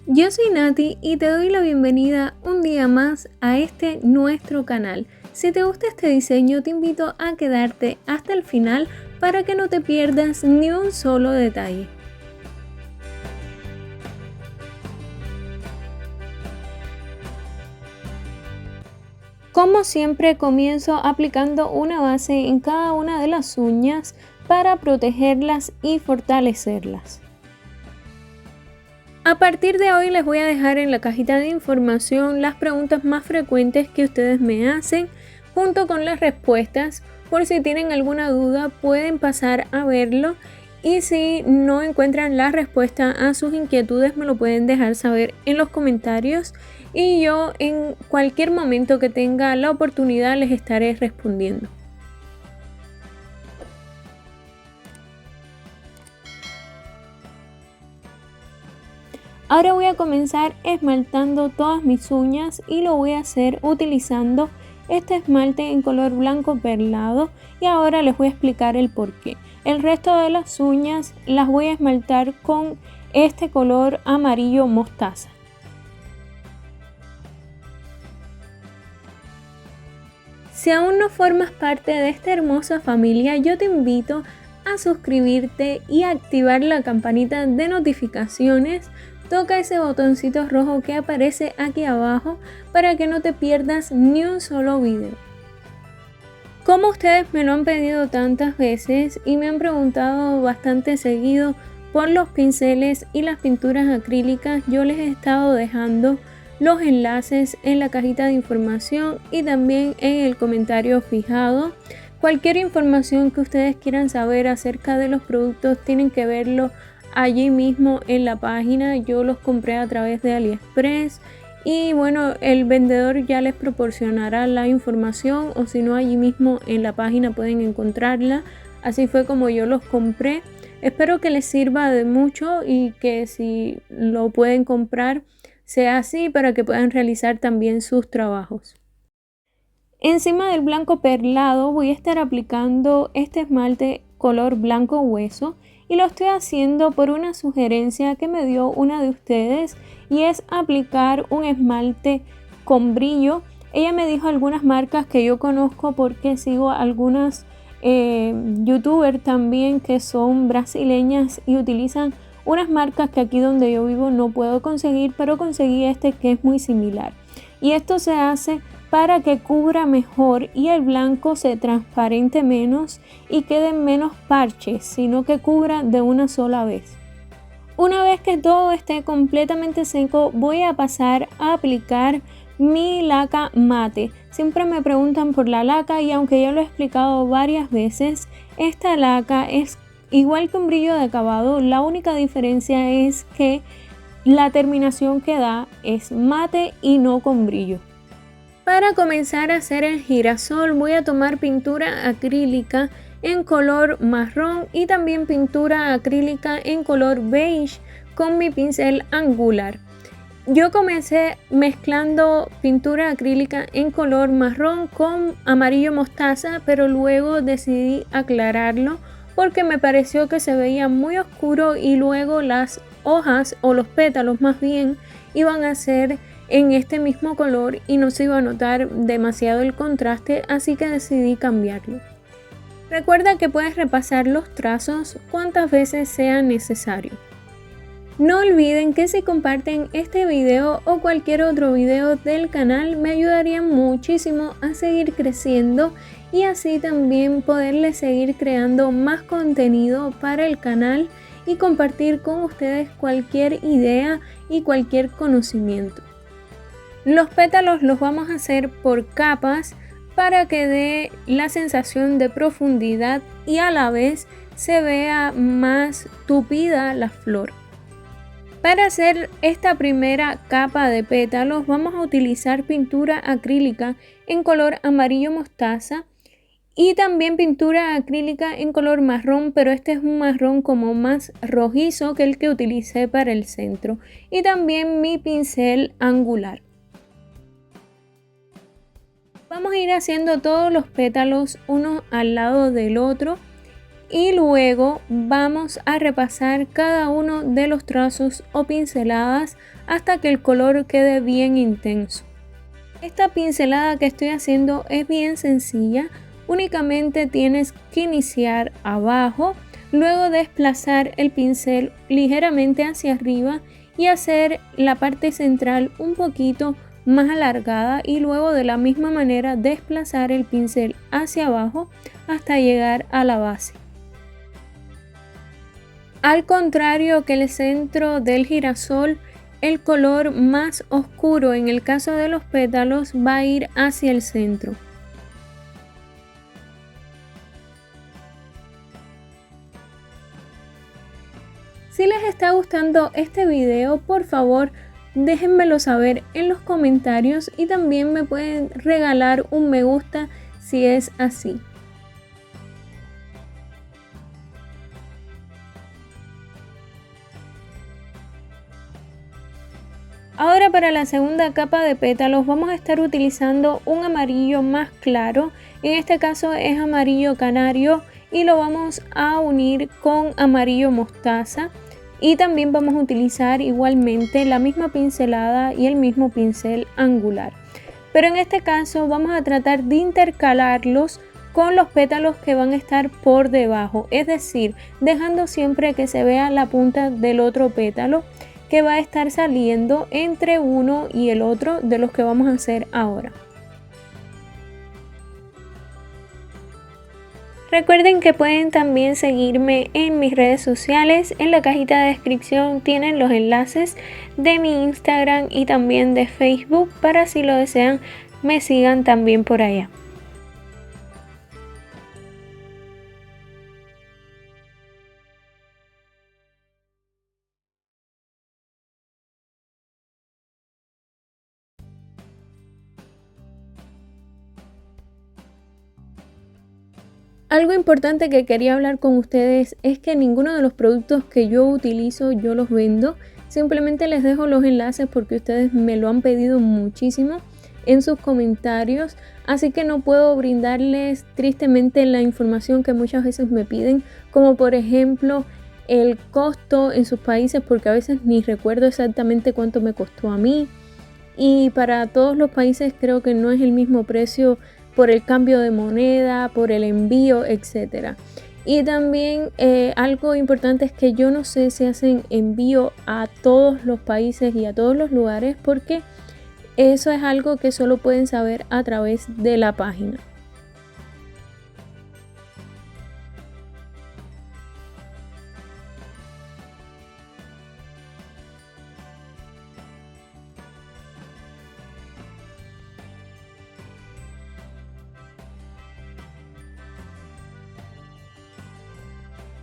Yo soy Nati y te doy la bienvenida un día más a este nuestro canal. Si te gusta este diseño, te invito a quedarte hasta el final para que no te pierdas ni un solo detalle. Como siempre, comienzo aplicando una base en cada una de las uñas para protegerlas y fortalecerlas. A partir de hoy les voy a dejar en la cajita de información las preguntas más frecuentes que ustedes me hacen junto con las respuestas. Por si tienen alguna duda pueden pasar a verlo y si no encuentran la respuesta a sus inquietudes me lo pueden dejar saber en los comentarios y yo en cualquier momento que tenga la oportunidad les estaré respondiendo. Ahora voy a comenzar esmaltando todas mis uñas y lo voy a hacer utilizando este esmalte en color blanco perlado y ahora les voy a explicar el por qué. El resto de las uñas las voy a esmaltar con este color amarillo mostaza. Si aún no formas parte de esta hermosa familia, yo te invito a suscribirte y activar la campanita de notificaciones. Toca ese botoncito rojo que aparece aquí abajo para que no te pierdas ni un solo video. Como ustedes me lo han pedido tantas veces y me han preguntado bastante seguido por los pinceles y las pinturas acrílicas, yo les he estado dejando los enlaces en la cajita de información y también en el comentario fijado. Cualquier información que ustedes quieran saber acerca de los productos tienen que verlo allí mismo en la página. Yo los compré a través de AliExpress y bueno, el vendedor ya les proporcionará la información o si no allí mismo en la página pueden encontrarla. Así fue como yo los compré. Espero que les sirva de mucho y que si lo pueden comprar sea así para que puedan realizar también sus trabajos. Encima del blanco perlado voy a estar aplicando este esmalte color blanco hueso y lo estoy haciendo por una sugerencia que me dio una de ustedes y es aplicar un esmalte con brillo. Ella me dijo algunas marcas que yo conozco porque sigo algunas youtubers también que son brasileñas y utilizan unas marcas que aquí donde yo vivo no puedo conseguir, pero conseguí este que es muy similar. Y esto se hace para que cubra mejor y el blanco se transparente menos y queden menos parches, sino que cubra de una sola vez. Una vez que todo esté completamente seco, voy a pasar a aplicar mi laca mate. Siempre me preguntan por la laca y aunque ya lo he explicado varias veces, esta laca es igual que un brillo de acabado. La única diferencia es que la terminación que da es mate y no con brillo. Para comenzar a hacer el girasol voy a tomar pintura acrílica en color marrón y también pintura acrílica en color beige con mi pincel angular. Yo comencé mezclando pintura acrílica en color marrón con amarillo mostaza, pero luego decidí aclararlo porque me pareció que se veía muy oscuro y luego las hojas o los pétalos más bien iban a ser en este mismo color y no se iba a notar demasiado el contraste, así que decidí cambiarlo. Recuerda que puedes repasar los trazos cuantas veces sea necesario. No olviden que si comparten este video o cualquier otro video del canal me ayudarían muchísimo a seguir creciendo y así también poderles seguir creando más contenido para el canal y compartir con ustedes cualquier idea y cualquier conocimiento. Los pétalos los vamos a hacer por capas para que dé la sensación de profundidad y a la vez se vea más tupida la flor. Para hacer esta primera capa de pétalos vamos a utilizar pintura acrílica en color amarillo mostaza y también pintura acrílica en color marrón, pero este es un marrón como más rojizo que el que utilicé para el centro, y también mi pincel angular. Vamos a ir haciendo todos los pétalos uno al lado del otro y luego vamos a repasar cada uno de los trazos o pinceladas hasta que el color quede bien intenso. Esta pincelada que estoy haciendo es bien sencilla, únicamente tienes que iniciar abajo, luego desplazar el pincel ligeramente hacia arriba y hacer la parte central un poquito más alargada y luego de la misma manera desplazar el pincel hacia abajo hasta llegar a la base. Al contrario que el centro del girasol, el color más oscuro en el caso de los pétalos va a ir hacia el centro. Si les está gustando este video, por favor déjenmelo saber en los comentarios y también me pueden regalar un me gusta si es así. Ahora para la segunda capa de pétalos vamos a estar utilizando un amarillo más claro, en este caso es amarillo canario y lo vamos a unir con amarillo mostaza y también vamos a utilizar igualmente la misma pincelada y el mismo pincel angular. Pero en este caso vamos a tratar de intercalarlos con los pétalos que van a estar por debajo, es decir, dejando siempre que se vea la punta del otro pétalo que va a estar saliendo entre uno y el otro de los que vamos a hacer ahora. Recuerden que pueden también seguirme en mis redes sociales, en la cajita de descripción tienen los enlaces de mi Instagram y también de Facebook para si lo desean me sigan también por allá. Algo importante que quería hablar con ustedes es que ninguno de los productos que yo utilizo yo los vendo, simplemente les dejo los enlaces porque ustedes me lo han pedido muchísimo en sus comentarios, así que no puedo brindarles tristemente la información que muchas veces me piden, como por ejemplo el costo en sus países, porque a veces ni recuerdo exactamente cuánto me costó a mí y para todos los países creo que no es el mismo precio por el cambio de moneda, por el envío, etcétera. Y también algo importante es que yo no sé si hacen envío a todos los países y a todos los lugares, porque eso es algo que solo pueden saber a través de la página.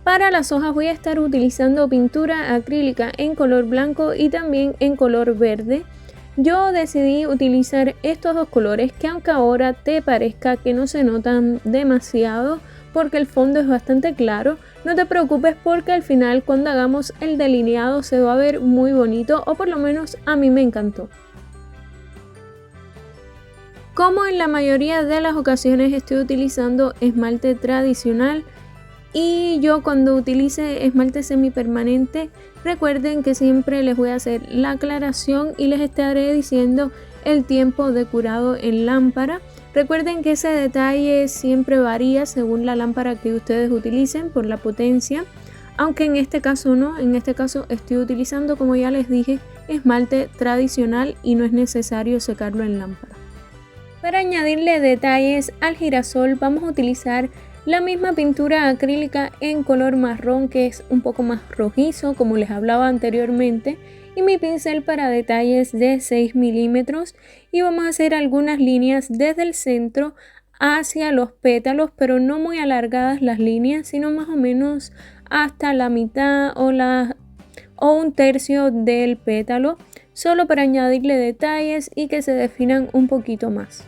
Para las hojas voy a estar utilizando pintura acrílica en color blanco y también en color verde. Yo decidí utilizar estos dos colores que aunque ahora te parezca que no se notan demasiado porque el fondo es bastante claro, no te preocupes porque al final cuando hagamos el delineado se va a ver muy bonito, o por lo menos a mí me encantó. Como en la mayoría de las ocasiones estoy utilizando esmalte tradicional, y yo cuando utilice esmalte semipermanente recuerden que siempre les voy a hacer la aclaración y les estaré diciendo el tiempo de curado en lámpara. Recuerden que ese detalle siempre varía según la lámpara que ustedes utilicen por la potencia, aunque en este caso no, en este caso estoy utilizando, como ya les dije, esmalte tradicional y no es necesario secarlo en lámpara. Para añadirle detalles al girasol vamos a utilizar la misma pintura acrílica en color marrón, que es un poco más rojizo como les hablaba anteriormente, y mi pincel para detalles de 6 milímetros, y vamos a hacer algunas líneas desde el centro hacia los pétalos, pero no muy alargadas las líneas, sino más o menos hasta la mitad o un tercio del pétalo, solo para añadirle detalles y que se definan un poquito más.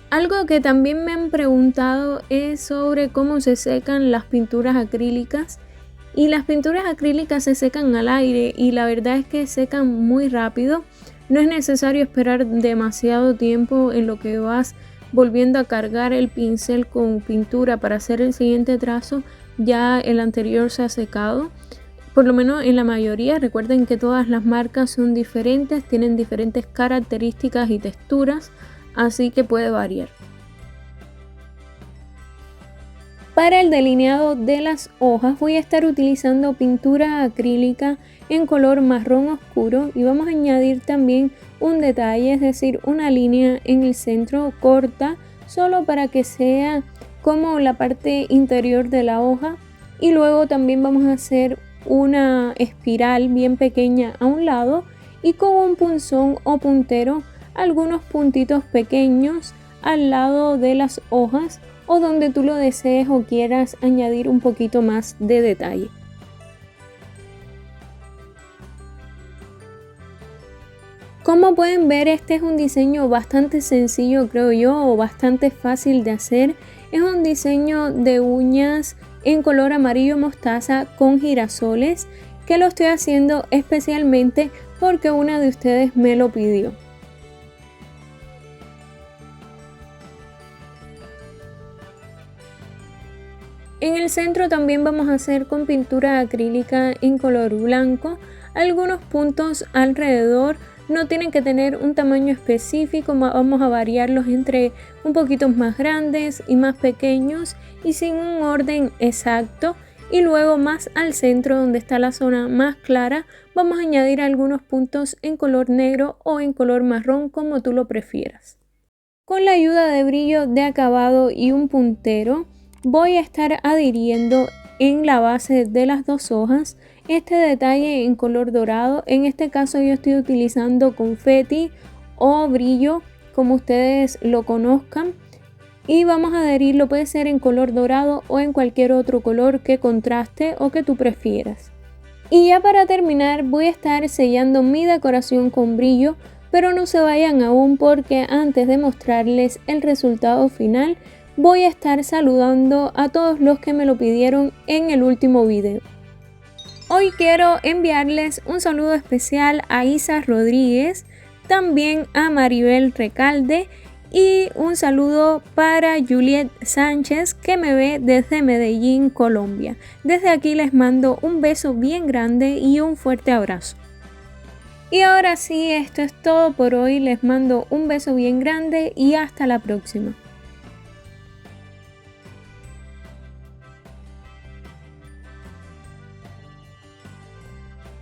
Algo que también me han preguntado es sobre cómo se secan las pinturas acrílicas, y las pinturas acrílicas se secan al aire y la verdad es que secan muy rápido. No es necesario esperar demasiado tiempo en lo que vas volviendo a cargar el pincel con pintura para hacer el siguiente trazo. Ya el anterior se ha secado, por lo menos en la mayoría. Recuerden que todas las marcas son diferentes, tienen diferentes características y texturas, así que puede variar. Para el delineado de las hojas voy a estar utilizando pintura acrílica en color marrón oscuro y vamos a añadir también un detalle, es decir, una línea en el centro corta, solo para que sea como la parte interior de la hoja, y luego también vamos a hacer una espiral bien pequeña a un lado y con un punzón o puntero algunos puntitos pequeños al lado de las hojas o donde tú lo desees o quieras añadir un poquito más de detalle. Como pueden ver, este es un diseño bastante sencillo, creo yo, o bastante fácil de hacer. Es un diseño de uñas en color amarillo mostaza con girasoles, que lo estoy haciendo especialmente porque una de ustedes me lo pidió. En el centro también vamos a hacer con pintura acrílica en color blanco algunos puntos alrededor. No tienen que tener un tamaño específico, vamos a variarlos entre un poquito más grandes y más pequeños y sin un orden exacto. Y luego más al centro, donde está la zona más clara, vamos a añadir algunos puntos en color negro o en color marrón, como tú lo prefieras. Con la ayuda de brillo de acabado y un puntero, voy a estar adhiriendo en la base de las dos hojas este detalle en color dorado. En este caso yo estoy utilizando confeti o brillo, como ustedes lo conozcan, y vamos a adherirlo, puede ser en color dorado o en cualquier otro color que contraste o que tú prefieras. Y ya para terminar voy a estar sellando mi decoración con brillo, pero no se vayan aún, porque antes de mostrarles el resultado final voy a estar saludando a todos los que me lo pidieron en el último video. Hoy quiero enviarles un saludo especial a Isa Rodríguez, también a Maribel Recalde y un saludo para Juliet Sánchez, que me ve desde Medellín, Colombia. Desde aquí les mando un beso bien grande y un fuerte abrazo. Y ahora sí, esto es todo por hoy. Les mando un beso bien grande y hasta la próxima.